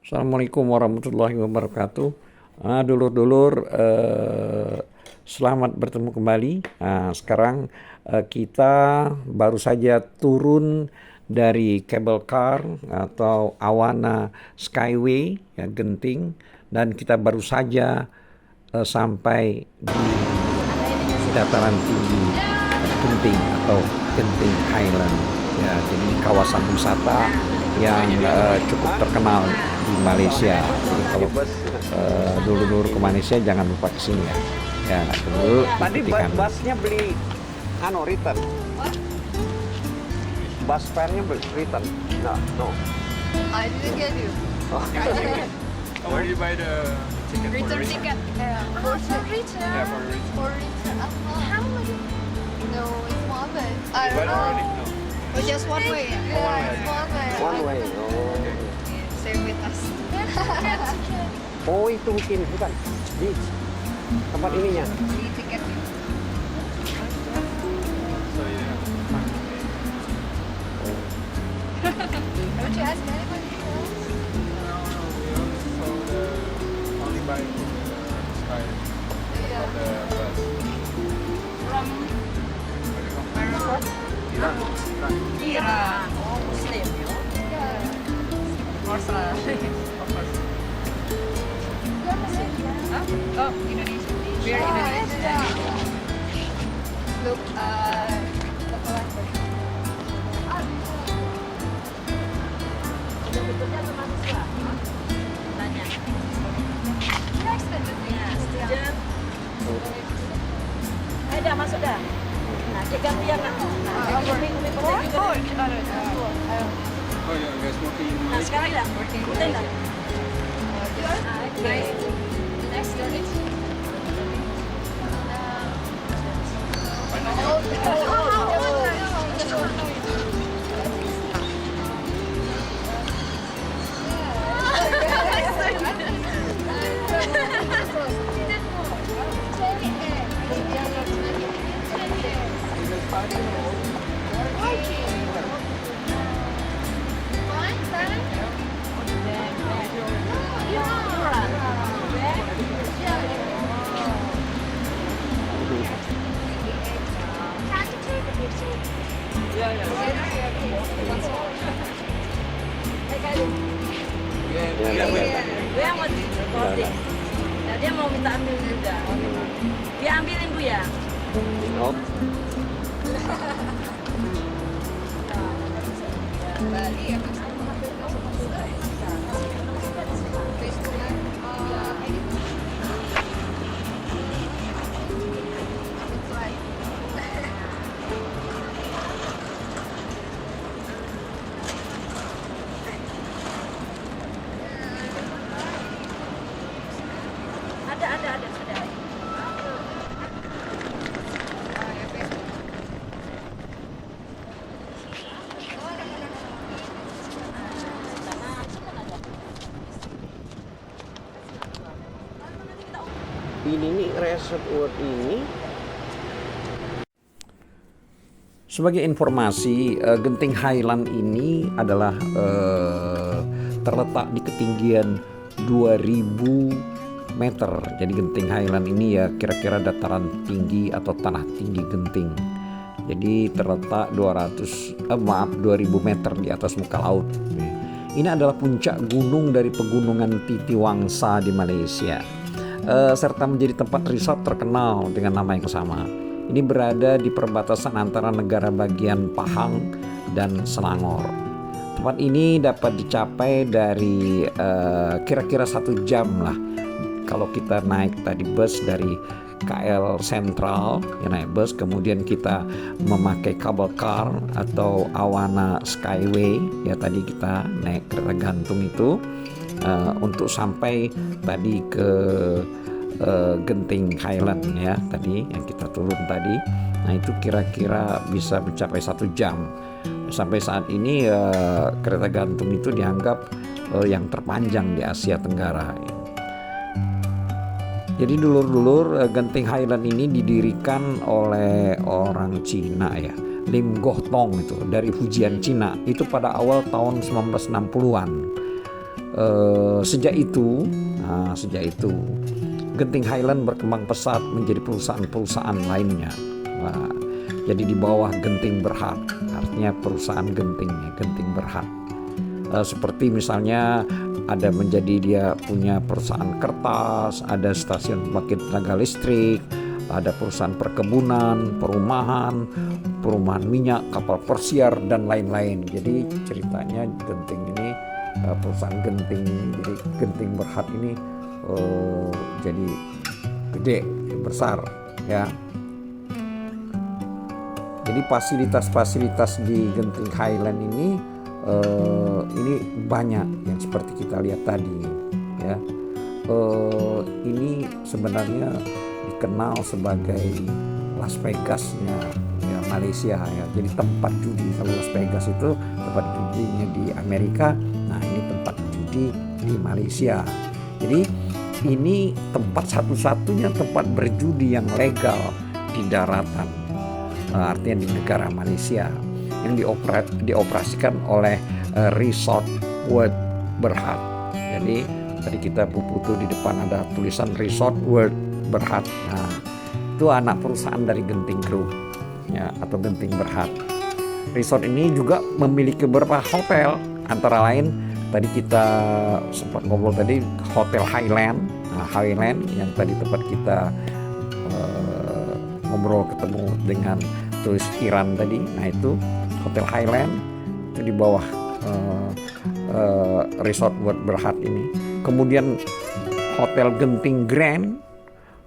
Assalamualaikum warahmatullahi wabarakatuh. Dulur-dulur, selamat bertemu kembali. Sekarang kita baru saja turun dari cable car atau Awana Skyway, ya, Genting, dan kita baru saja sampai di dataran tinggi Genting atau Genting Highland. Ya, jadi kawasan wisata yang cukup terkenal di Malaysia. Jadi kalau dulu-dulu ke Malaysia jangan lupa kesini ya. Ya, dulu Tadi busnya beli return. Bus fare-nya beli return. No. I didn't get you. Where do you buy the ticket? Return ticket. For return. Yeah, for return. For return. How much? No, it's one way. I You buy don't already? know. No. Oh, just one way. Yeah, it's one way. One way. Same with us. Oh, itu mungkin bukan di tempat ininya. Beli tiket. So yeah. Don't you ask anybody else? Only buy Sky Yeah. the bus. From Iran. Iran. Iran. Oh, Muslim. Yeah. Of course. Huh? Oh, Indonesia. We're Indonesia. Look, Tanya. next to the thing. Setuju? Ayo dah masuk dah. Nah, cek ganti yang nak. Nah, umi putih juga. Oh yeah, you guys smoking. Nah, sekarang dah. Putih dah. Okay. Next donation. Bu yang mau recording. Nah, dia mau minta ambil juga. Dia ambilin Bu ya. Oh, Ada. ini nih Resort World ini. Sebagai informasi, Genting Highland ini adalah terletak di ketinggian 2000 meter. Jadi Genting Highland ini ya kira-kira dataran tinggi atau tanah tinggi Genting. Jadi terletak 2000 meter di atas muka laut. Ini adalah puncak gunung dari pegunungan Titiwangsa di Malaysia, serta menjadi tempat resort terkenal dengan nama yang sama. Ini berada di perbatasan antara negara bagian Pahang dan Selangor. Tempat ini dapat dicapai dari kira-kira 1 jam lah. Kalau kita naik tadi bus dari KL Sentral, ya naik bus, kemudian kita memakai cable car atau Awana Skyway, ya tadi kita naik kereta gantung itu untuk sampai tadi ke Genting Highland ya tadi yang kita turun tadi. Nah itu kira-kira bisa mencapai 1 jam. Sampai saat ini kereta gantung itu dianggap yang terpanjang di Asia Tenggara. Jadi dulur-dulur, Genting Highland ini didirikan oleh orang Cina ya, Lim Goh Tong itu dari Fujian Cina itu pada awal tahun 1960-an. Sejak itu Genting Highland berkembang pesat menjadi perusahaan-perusahaan lainnya. Nah, jadi di bawah Genting Berhad, artinya perusahaan gentingnya, Genting Berhad. Seperti misalnya ada menjadi dia punya perusahaan kertas, ada stasiun pembangkit tenaga listrik, ada perusahaan perkebunan, perumahan minyak, kapal persiar dan lain-lain. Jadi ceritanya Genting ini perusahaan Genting, jadi Genting Berhad ini jadi gede, besar ya. Jadi fasilitas-fasilitas di Genting Highland ini banyak yang seperti kita lihat tadi ya. Ini sebenarnya dikenal sebagai Las Vegasnya ya Malaysia ya. Jadi tempat judi, kalau Las Vegas itu tempat judinya di Amerika, nah ini tempat judi di Malaysia. Jadi ini tempat satu-satunya tempat berjudi yang legal di daratan, artinya di negara Malaysia, yang dioperasikan oleh Resort World Berhad. Jadi tadi kita puputu di depan ada tulisan Resort World Berhad. Nah, itu anak perusahaan dari Genting Group ya, atau Genting Berhad. Resort ini juga memiliki beberapa hotel, antara lain tadi kita sempat ngobrol tadi Hotel Highland. Nah, Highland yang tadi tempat kita ngobrol ketemu dengan turis Iran tadi. Nah, itu Hotel Highland itu di bawah Resort World Berhad ini. Kemudian Hotel Genting Grand.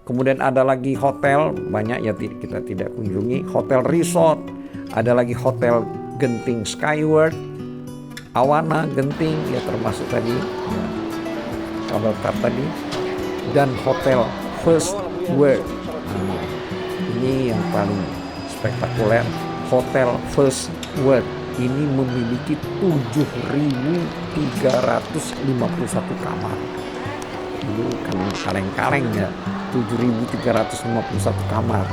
Kemudian ada lagi hotel banyak ya kita tidak kunjungi, Hotel Resort. Ada lagi Hotel Genting Skyward, Awana Genting ya, termasuk tadi ya, kabel car tadi, dan Hotel First World. Nah, ini yang paling spektakuler, Hotel First World. Ini memiliki 7.351 kamar. Dulu kan kaleng-kaleng ya, 7.351 kamar.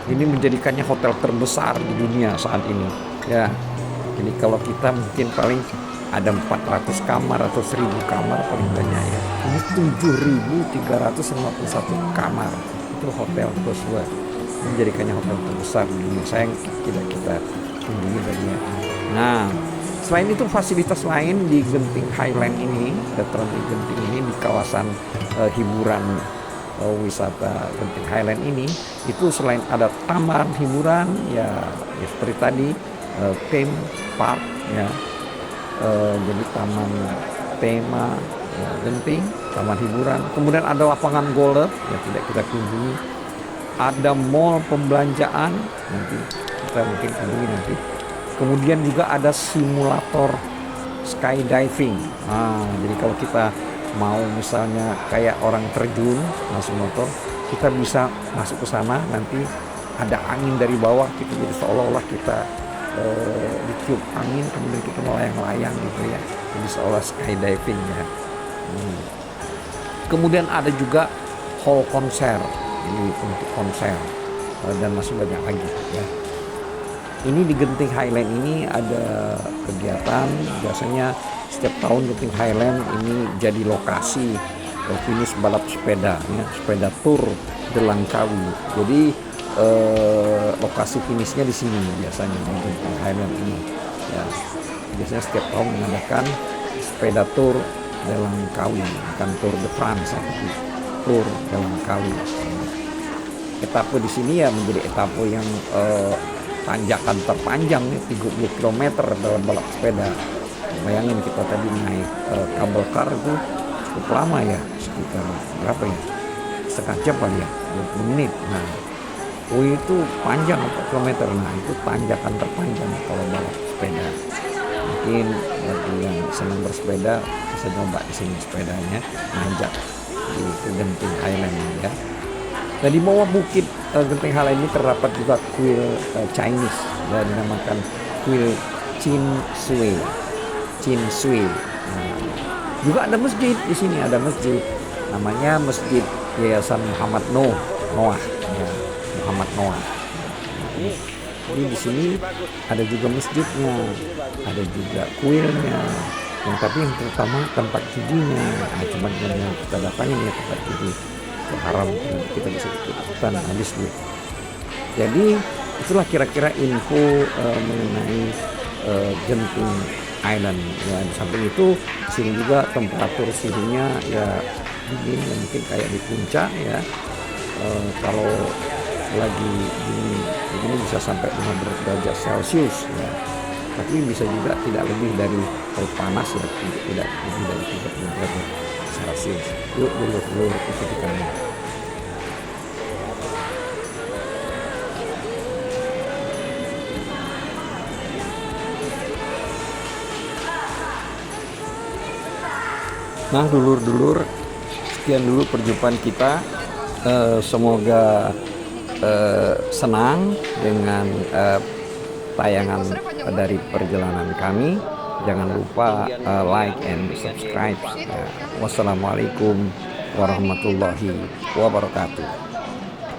Ini menjadikannya hotel terbesar di dunia saat ini ya. Jadi kalau kita mungkin paling ada 400 kamar atau 1.000 kamar paling banyak ya. Ini 7.351 kamar. Itu Hotel First World. Menjadikannya hotel terbesar di dunia. Sayang tidak kita kunjungi tadi ya. Nah, selain itu fasilitas lain di Genting Highland ini, dataran di Genting ini, di kawasan hiburan wisata Genting Highland ini, itu selain ada taman hiburan ya seperti tadi theme park ya, jadi taman tema ya, Genting, taman hiburan. Kemudian ada lapangan golf yang tidak kita kunjungi, ada mall pembelanjaan nanti kita mungkin kunjungi nanti. Kemudian juga ada simulator skydiving. Nah, jadi kalau kita mau misalnya kayak orang terjun langsung motor, kita bisa masuk ke sana, nanti ada angin dari bawah, kita jadi seolah-olah kita ditiup angin, kemudian kita melayang-layang gitu ya, jadi seolah skydiving ya. Kemudian ada juga hall konser, ini untuk konser dan masih banyak lagi ya. Ini di Genting Highland ini ada kegiatan, biasanya setiap tahun Genting Highland ini jadi lokasi finish balap sepeda ya, sepeda tour de Langkawi. Jadi lokasi finishnya di sini biasanya di Genting Highland ini ya. Biasanya setiap tahun mengadakan sepeda tour de Langkawi, bukan Tour de France tapi Tour de Langkawi. Etape di sini ya menjadi etape yang tanjakan terpanjang nih, 30 km dalam balap sepeda. Bayangin kita tadi naik kabel car itu cukup lama ya, sekitar berapa ya, setengah jam kali ya, 20 menit. Nah, itu panjang 4 km. Nah, itu tanjakan terpanjang kalau balap sepeda. Mungkin bagi yang senang bersepeda bisa coba di sini sepedanya, nanjak di Genting Highland ya. Nah, di bawah bukit Genting Highland ini terdapat juga kuil Chinese dan dinamakan kuil Chin Sui. Nah, juga ada masjid di sini, ada masjid namanya Masjid Yayasan Muhammad Noah ya, Muhammad Noah. Ini di sini ada juga masjidnya, ada juga kuilnya, Tapi yang terutama tempat judinya, cuma dengan yang kita datangin ya tempat judi itu haram, kita bisa ikutan habis duit. Jadi itulah kira-kira info mengenai Genting Island. Ya, di samping itu sini juga temperatur suhunya ya dingin, ya mungkin kayak di puncak ya. Kalau lagi dingin begini bisa sampai 15 derajat Celcius ya. Tapi bisa juga tidak lebih dari, kalau panas ya tidak lebih dari 30 derajat Celcius. Yuk dulur-dulur ikuti kami. Nah dulur-dulur, sekian dulu perjumpaan kita. Semoga senang dengan tayangan dari perjalanan kami. Jangan lupa like and subscribe. Wassalamualaikum warahmatullahi wabarakatuh.